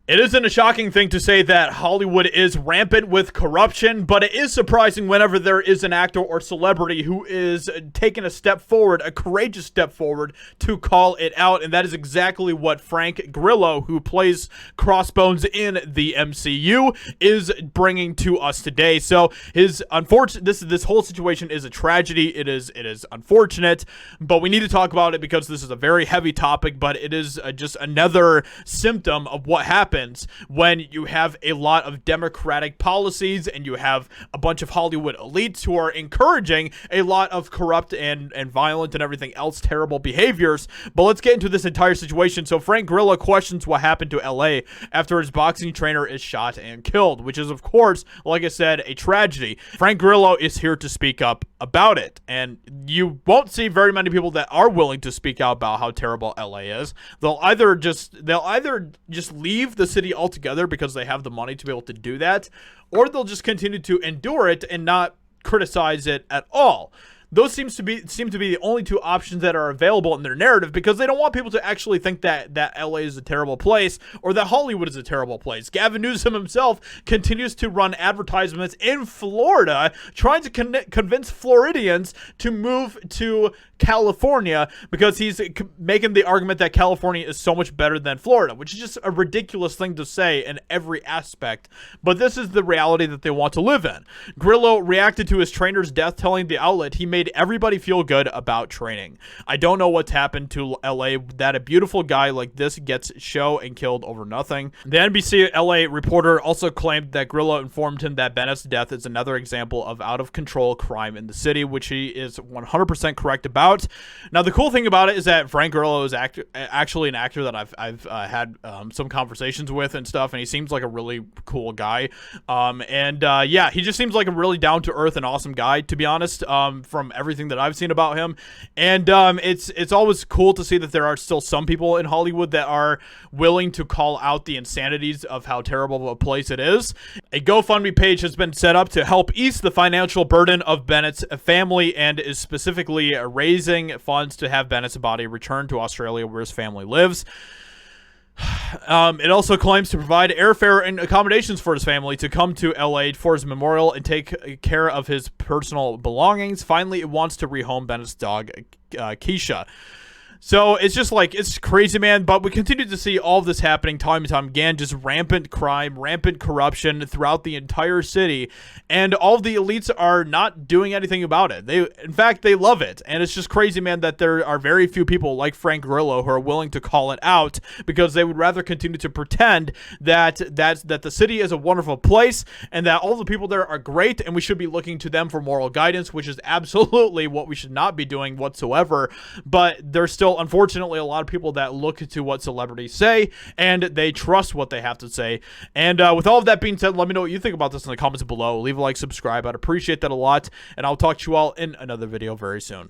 It isn't a shocking thing to say that Hollywood is rampant with corruption, but it is surprising whenever there is an actor or celebrity who is taking a step forward, a courageous step forward, to call it out, and that is exactly what Frank Grillo, who plays Crossbones in the MCU, is bringing to us today. So his this whole situation is a tragedy. It is unfortunate, but we need to talk about it because this is a very heavy topic, but it is just another symptom of what happens when you have a lot of democratic policies and you have a bunch of Hollywood elites who are encouraging a lot of corrupt and violent and everything else terrible behaviors. But let's get into this entire situation. So Frank Grillo questions what happened to LA after his boxing trainer is shot and killed, which is, of course, like I said, a tragedy. Frank Grillo is here to speak up about it, and you won't see very many people that are willing to speak out about how terrible LA is. They'll either just leave the city altogether because they have the money to be able to do that, or they'll just continue to endure it and not criticize it at all. Those seem to be the only two options that are available in their narrative, because they don't want people to actually think that LA is a terrible place or that Hollywood is a terrible place. Gavin Newsom himself continues to run advertisements in Florida trying to convince Floridians to move to California because he's making the argument that California is so much better than Florida, which is just a ridiculous thing to say in every aspect. But this is the reality that they want to live in. Grillo reacted to his trainer's death, telling the outlet he made everybody feel good about training. I don't know what's happened to LA that a beautiful guy like this gets shot and killed over nothing. The NBC LA reporter also claimed that Grillo informed him that Bennett's death is another example of out of control crime in the city, which he is 100% correct about. Now, the cool thing about it is that Frank Grillo is actually an actor that I've had some conversations with and stuff, and he seems like a really cool guy. Yeah, he just seems like a really down-to-earth and awesome guy, to be honest, from everything that I've seen about him. And it's always cool to see that there are still some people in Hollywood that are willing to call out the insanities of how terrible of a place it is. A GoFundMe page has been set up to help ease the financial burden of Bennett's family and is specifically raising funds to have Bennett's body returned to Australia where his family lives. It also claims to provide airfare and accommodations for his family to come to LA for his memorial and take care of his personal belongings. Finally, it wants to rehome Bennett's dog, Keisha. So it's just like, it's crazy, man. But we continue to see all of this happening time and time again, just rampant crime, rampant corruption throughout the entire city. And all of the elites are not doing anything about it. In fact, they love it. And it's just crazy, man, that there are very few people like Frank Grillo who are willing to call it out, because they would rather continue to pretend that the city is a wonderful place and that all the people there are great and we should be looking to them for moral guidance, which is absolutely what we should not be doing whatsoever. But there's still, unfortunately, a lot of people that look to what celebrities say and they trust what they have to say. And with all of that being said, let me know what you think about this in the comments below. Leave a like, subscribe. I'd appreciate that a lot, and I'll talk to you all in another video very soon.